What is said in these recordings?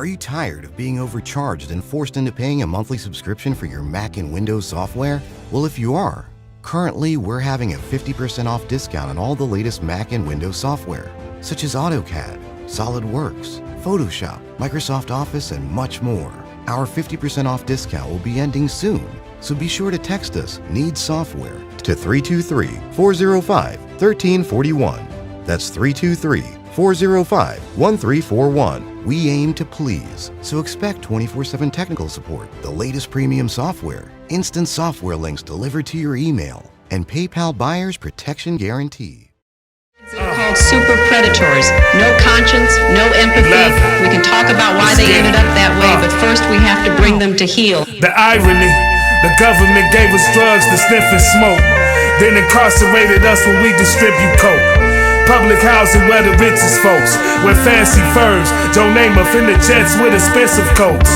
Are you tired of being overcharged and forced into paying a monthly subscription for your Mac and Windows software? Well, if you are, currently we're having a 50% off discount on all the latest Mac and Windows software, such as AutoCAD, SolidWorks, Photoshop, Microsoft Office, and much more. Our 50% off discount will be ending soon, so be sure to text us "Need Software" to 323-405-1341. That's 323-405-1341. We aim to please, so expect 24/7 technical support, the latest premium software, instant software links delivered to your email, and PayPal buyer's protection guarantee. Called super predators. No conscience, no empathy. We can talk about why they ended up that way, but first we have to bring them to heel. The irony, the government gave us drugs to sniff and smoke, then incarcerated us when we distribute coke. Public housing where the richest folks wear fancy furs, Joe Namath in the jets with expensive coats.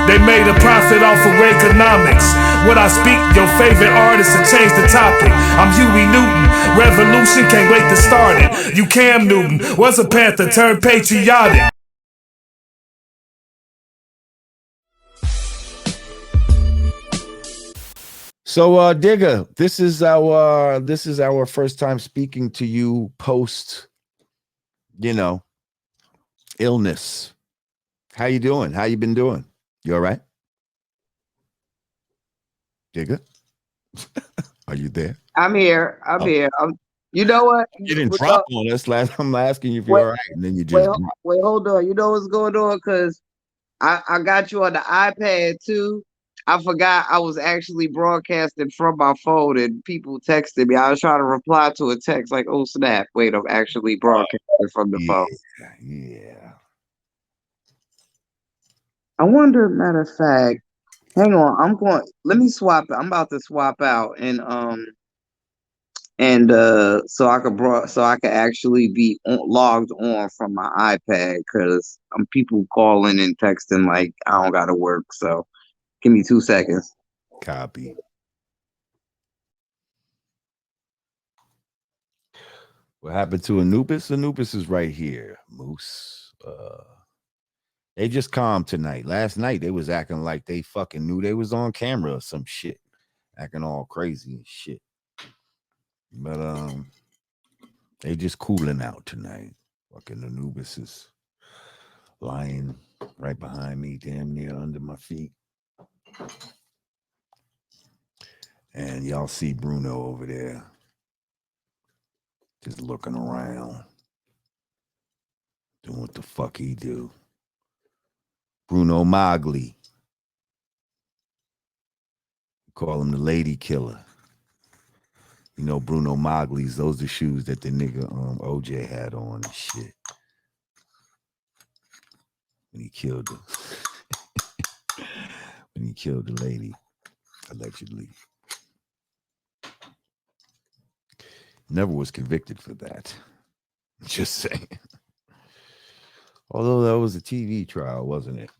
They made a profit off of Reaganomics. Would I speak your favorite artist and change the topic? I'm Huey Newton, revolution, can't wait to start it. You Cam Newton, was a Panther, turned patriotic. So Digga, this is our first time speaking to you post, illness. How you doing? How you been doing? You all right? Digga? Are you there? I'm here. You know what? You didn't drop on us last. I'm asking you if you're all right, and then you just wait, hold on. You know what's going on? Because I got you on the iPad too. I forgot I was actually broadcasting from my phone and people texted me. I was trying to reply to a text like, "Oh snap! Wait, I'm actually broadcasting from the phone." Yeah. I wonder. Matter of fact, hang on. Let me swap. I'm about to swap out and so I could actually be logged on from my iPad because people calling and texting like I don't gotta work. So give me 2 seconds. Copy. What happened to Anubis? Anubis is right here. Moose. They just calmed tonight. Last night they was acting like they fucking knew they was on camera or some shit, acting all crazy and shit. But they just cooling out tonight. Fucking Anubis is lying right behind me, damn near under my feet. And y'all see Bruno over there just looking around, doing what the fuck he do. Bruno Magli. Call him the lady killer. You know, Bruno Magli's, those are shoes that the nigga OJ had on and shit. When he killed her. When he killed the lady, allegedly. Never was convicted for that. Just saying. Although that was a TV trial, wasn't it?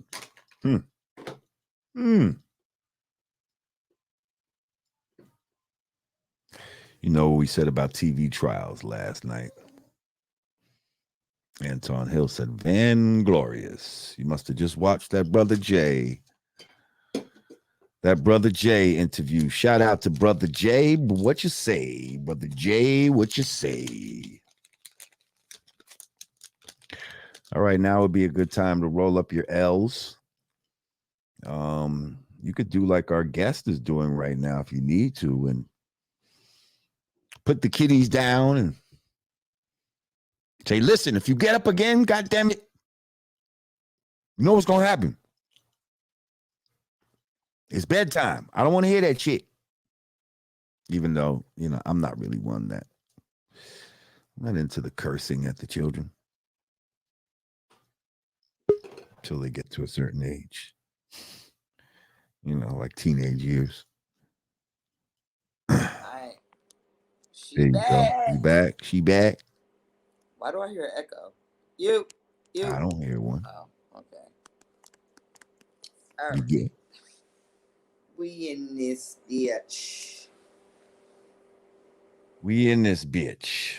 You know what we said about TV trials last night? Anton Hill said, "Vanglorious. You must have just watched that Brother Jay. That Brother Jay interview. Shout out to Brother Jay. What you say? Brother Jay, what you say?" All right, now would be a good time to roll up your L's. You could do like our guest is doing right now if you need to, and put the kiddies down and say, "Listen, if you get up again, goddamn it, you know what's gonna happen. It's bedtime. I don't want to hear that shit." Even though, I'm not really one that. I'm not into the cursing at the children until they get to a certain age. Like teenage years. There you go. You back? She back? Why do I hear an echo? You. I don't hear one. Oh, okay. You get. We in this bitch. We in this bitch.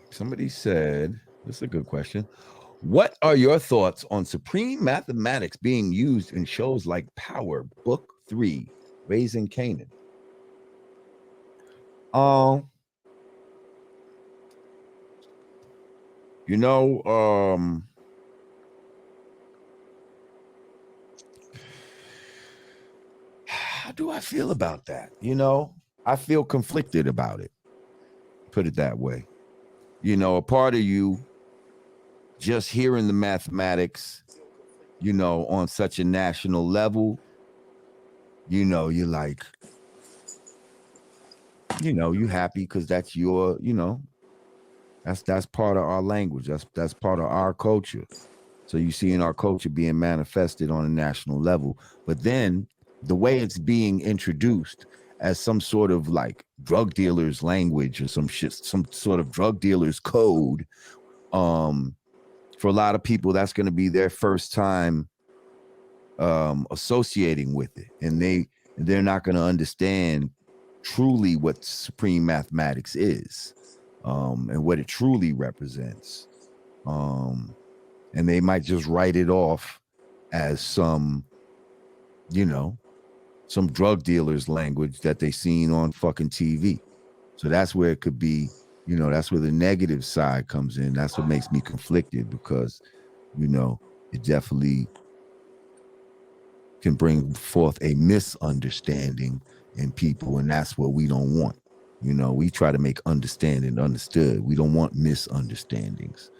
Somebody said, this is a good question. What are your thoughts on supreme mathematics being used in shows like Power, Book 3, Raising Kanan? You know, how do I feel about that? You know, I feel conflicted about it. Put it that way. You know, a part of you just hearing the mathematics, you know, on such a national level, you know, you're like, you know, you happy because that's your, you know, that's part of our language. That's part of our culture. So you see in our culture being manifested on a national level. But then the way it's being introduced as some sort of like drug dealer's language or some shit, some sort of drug dealer's code, for a lot of people, that's going to be their first time associating with it. And they're not going to understand truly what supreme mathematics is, and what it truly represents. And they might just write it off as some, you know, some drug dealer's language that they seen on fucking TV. So that's where it could be, you know, that's where the negative side comes in. That's what makes me conflicted, because, you know, it definitely can bring forth a misunderstanding in people, and that's what we don't want. You know, we try to make understanding understood. We don't want misunderstandings.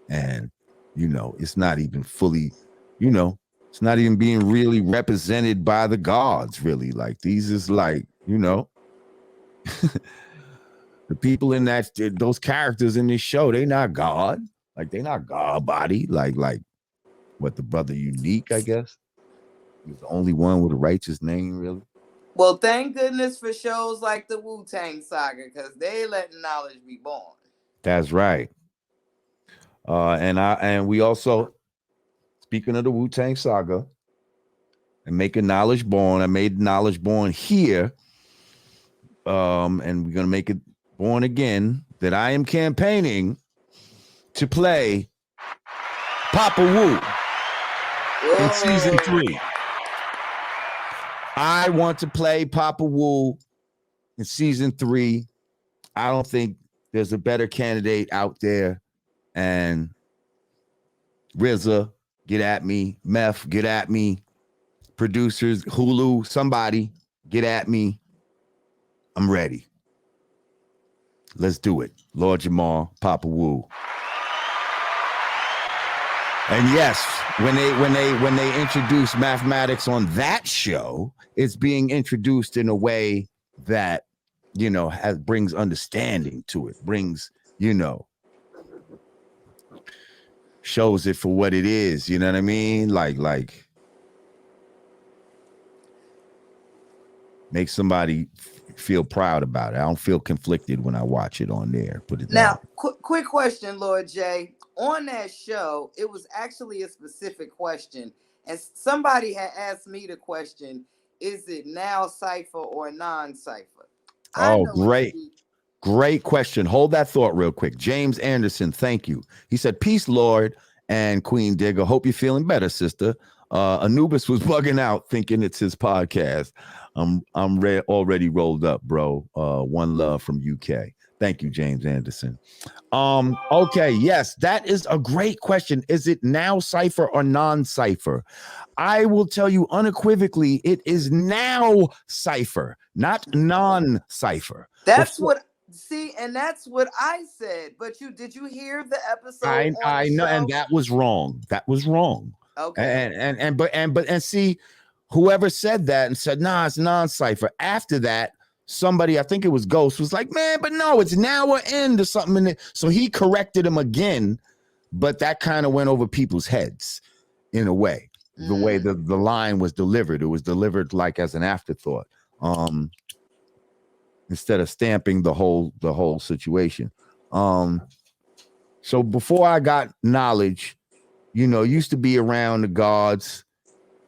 And, you know, it's not even fully, you know, it's not even being really represented by the gods, really. Like, these is like, you know, the people in that, those characters in this show, they not God. Like, they not God body. Like what, the brother Unique, I guess. He was the only one with a righteous name, really. Well, thank goodness for shows like the Wu-Tang Saga, because they letting knowledge be born. That's right. And we also, speaking of the Wu-Tang Saga and making knowledge born, I made knowledge born here. And we're gonna make it born again, that I am campaigning to play Papa Wu in season 3. I want to play Papa Wu in season 3. I don't think there's a better candidate out there. And RZA, get at me. Meth, get at me. Producers, Hulu, somebody, get at me. I'm ready. Let's do it. Lord Jamar, Papa Wu. And yes, when they introduce mathematics on that show, it's being introduced in a way that, you know, brings understanding to it, brings, you know, shows it for what it is. You know what I mean? Like make somebody feel proud about it. I don't feel conflicted when I watch it on there. Put it now. Down. Quick question, Lord J. On that show, it was actually a specific question, and somebody had asked me the question: is it now cipher or non-cipher? Oh, great question. Hold that thought real quick. James Anderson, thank you. He said, "Peace, Lord and Queen Digger. Hope you're feeling better, sister." Anubis was bugging out, thinking it's his podcast. I'm already rolled up, bro. One love from UK. Thank you, James Anderson. Okay, yes, that is a great question. Is it now cipher or non-cipher? I will tell you unequivocally, it is now cipher, not non-cipher. That's what I said. But did you hear the episode? I know, and that was wrong. That was wrong. Okay. And see, whoever said that and said, nah, it's non-cipher. After that, somebody, I think it was Ghost, was like, man, but no, it's now or end or something in it. So he corrected him again, but that kind of went over people's heads in a way. The way the line was delivered, it was delivered like as an afterthought, instead of stamping the whole situation. So before I got knowledge, you know, used to be around the gods,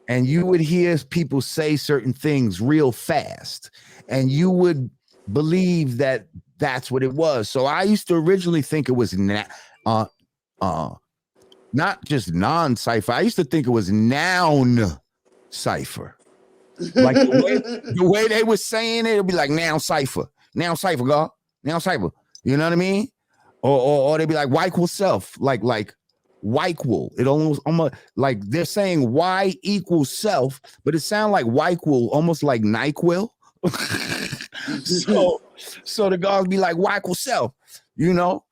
and you would hear people say certain things real fast, and you would believe that That's what it was. So I used to originally think it was not just non-cipher. I used to think it was noun cipher. Like the way they were saying it, it'd be like now cipher, God, now cipher. You know what I mean? Or they'd be like y equals self, like y equal. It almost like they're saying y equals self, but it sounds like y equal, almost like NyQuil. so the guys be like y equals self, you know.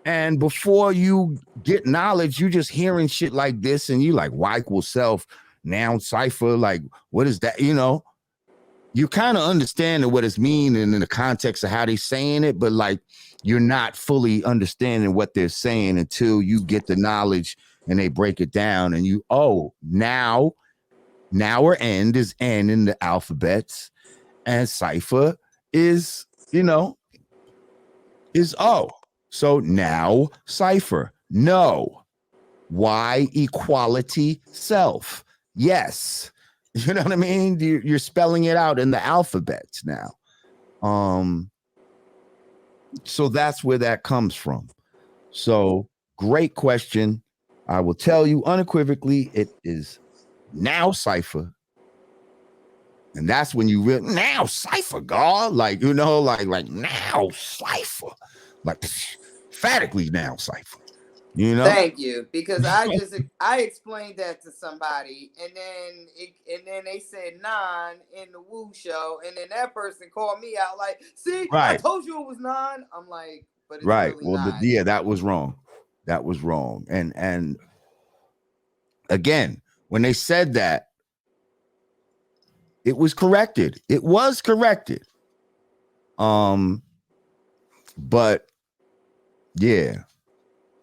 And before you get knowledge, you just hearing shit like this, and you like y equals self, noun cipher. Like, what is that? You know, you kind of understand what it's meaning in the context of how they're saying it, but like you're not fully understanding what they're saying until you get the knowledge and they break it down, and you now our end is N in the alphabets, and cipher is is O. So now cipher, no. Y equality self, yes. You know what I mean? You're spelling it out in the alphabets now. So that's where that comes from. So great question. I will tell you unequivocally, it is now cipher. And that's when you really now cipher, God. Like, like now cipher. Like emphatically now cipher. Thank you, because I explained that to somebody, and then they said non in the Woo show, and then that person called me out like, see, right. I told you it was non. I'm like, but it's right. Really well, not. That was wrong. That was wrong. And again, when they said that, it was corrected. It was corrected. But yeah.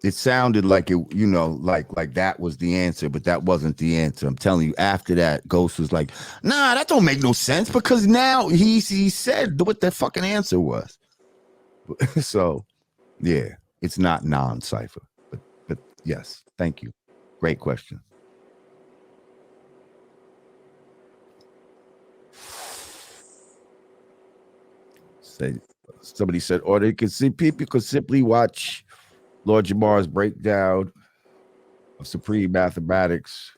It sounded like it, like that was the answer, but that wasn't the answer. I'm telling you, after that, Ghost was like, nah, that don't make no sense, because now he said what the fucking answer was. So, yeah, it's not non-cipher. But yes, thank you. Great question. Somebody said, or they could see people could simply watch Lord Jamar's breakdown of Supreme Mathematics.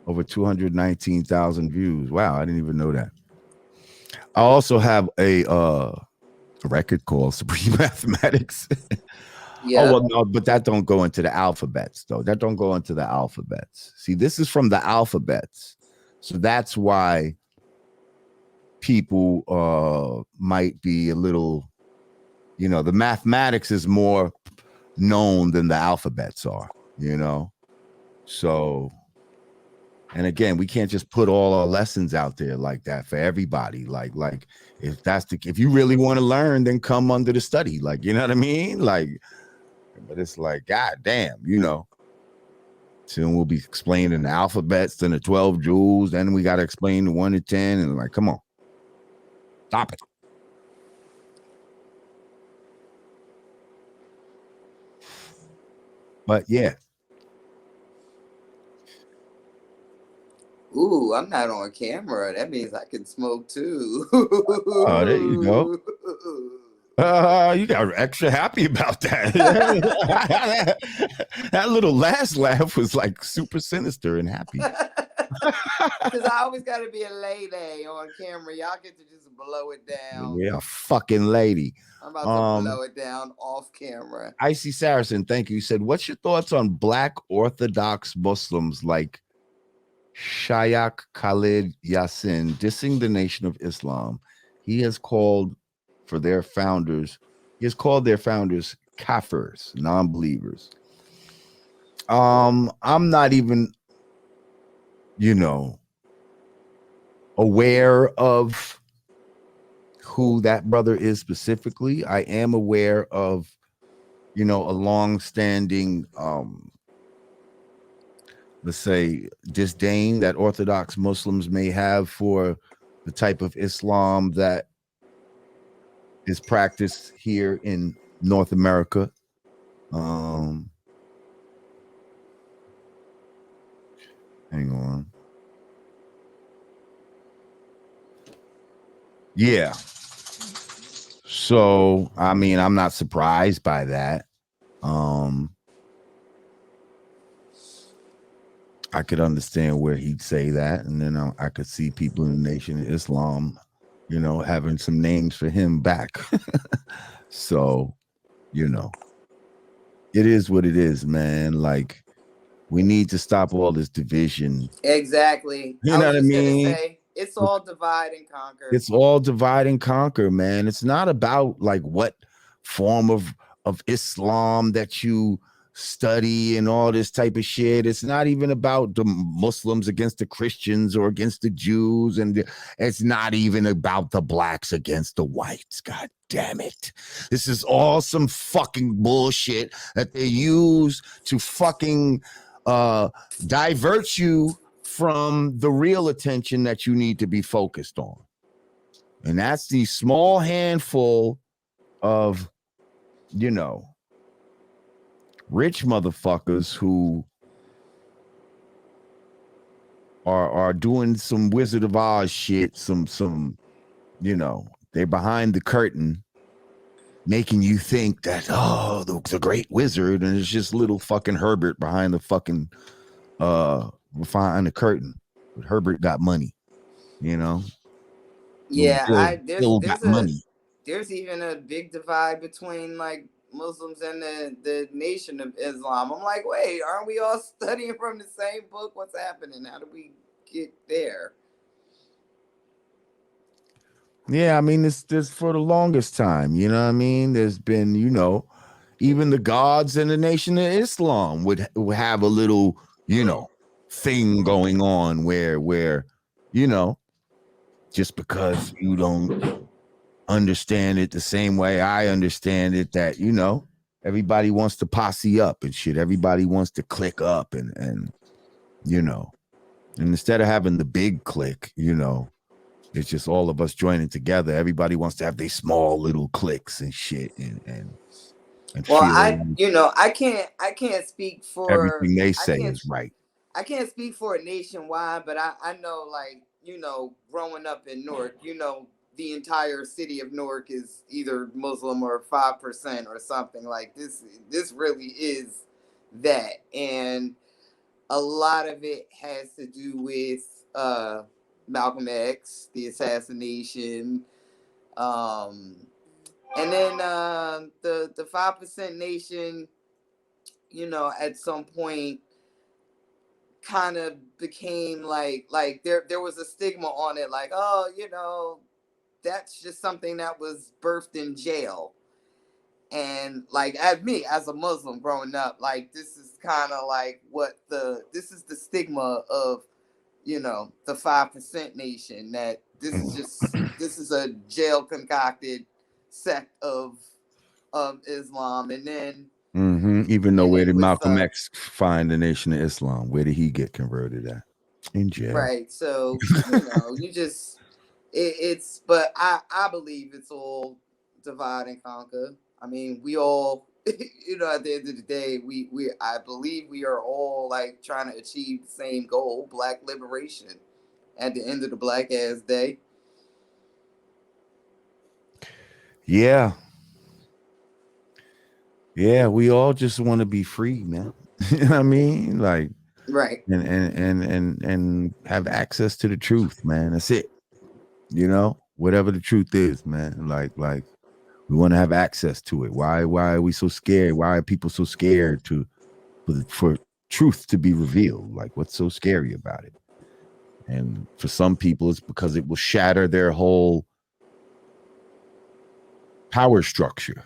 Over 219,000 views. Wow, I didn't even know that. I also have a record called Supreme Mathematics. Yeah. Oh, well, no, but that don't go into the alphabets, though. That don't go into the alphabets. See, this is from the alphabets. So that's why people might be a little, the mathematics is more known than the alphabets are, So, and again, we can't just put all our lessons out there like that for everybody. Like if you really want to learn, then come under the study. Like, you know what I mean? Like, but it's like, God damn, Soon we'll be explaining the alphabets, then the 12 jewels, then we got to explain the 1 to 10, and like, come on. Stop it. But yeah. Ooh, I'm not on camera. That means I can smoke too. Oh, there you go. You got extra happy about that. That little last laugh was like super sinister and happy. Because I always got to be a lady on camera. Y'all get to just blow it down. Yeah, fucking lady. I'm about to blow it down off camera. Icy Saracen, thank you. He said, what's your thoughts on Black Orthodox Muslims like Shaykh Khalid Yassin dissing the Nation of Islam? He has called their founders kafirs, non-believers. I'm not even, aware of who that brother is specifically. I am aware of, a long-standing, let's say, disdain that Orthodox Muslims may have for the type of Islam that is practiced here in North America. Hang on. Yeah. So, I mean, I'm not surprised by that. I could understand where he'd say that, and then I could see people in the Nation of Islam, you know, having some names for him back. So, you know, it is what it is, man. Like, we need to stop all this division. Exactly. You know what I mean? Say, it's all divide and conquer. It's all divide and conquer, man. It's not about like what form of Islam that you study and all this type of shit. It's not even about the Muslims against the Christians or against the Jews, and it's not even about the blacks against the whites. God damn it. This is all some fucking bullshit that they use to fucking divert you from the real attention that you need to be focused on. And that's the small handful of, you know, rich motherfuckers who are doing some Wizard of Oz shit, some, you know, they're behind the curtain making you think that, oh, the great wizard, and it's just little fucking Herbert behind the fucking behind the curtain. But Herbert got money, you know. Yeah, money. There's even a big divide between like Muslims and the Nation of Islam. I'm like, wait, aren't we all studying from the same book? What's happening? How do we get there? Yeah, I mean, this for the longest time, you know what I mean? There's been, you know, even the gods in the Nation of Islam would have a little, you know, thing going on where, you know, just because you don't understand it the same way I understand it, that, you know, everybody wants to posse up and shit. Everybody wants to click up and you know, and instead of having the big click, you know, it's just all of us joining together. Everybody wants to have these small little cliques and shit and well, feel I can't speak for everything they say is right. I can't speak for it nationwide, but I know, like, you know, growing up in Newark, you know, the entire city of Newark is either Muslim or 5% or something. Like this really is that. And a lot of it has to do with Malcolm X, the assassination, and then the 5% nation, you know, at some point kind of became like there was a stigma on it, like, oh, you know, that's just something that was birthed in jail. And like, as a Muslim growing up, like, this is kind of like this is the stigma of, you know, the 5% nation, that this is a jail concocted sect of Islam. And then even though, where did Malcolm X find the Nation of Islam? Where did he get converted at? In jail. Right. So, you know, you just it's but I believe it's all divide and conquer. I mean, we all, you know, at the end of the day, I believe we are all like trying to achieve the same goal, Black liberation, at the end of the Black ass day. Yeah. Yeah, we all just want to be free, man. You know what I mean? Like, right. And have access to the truth, man. That's it. You know, whatever the truth is, man. Like we want to have access to it. Why are we so scared? Why are people so scared for truth to be revealed? Like, what's so scary about it? And for some people, it's because it will shatter their whole power structure.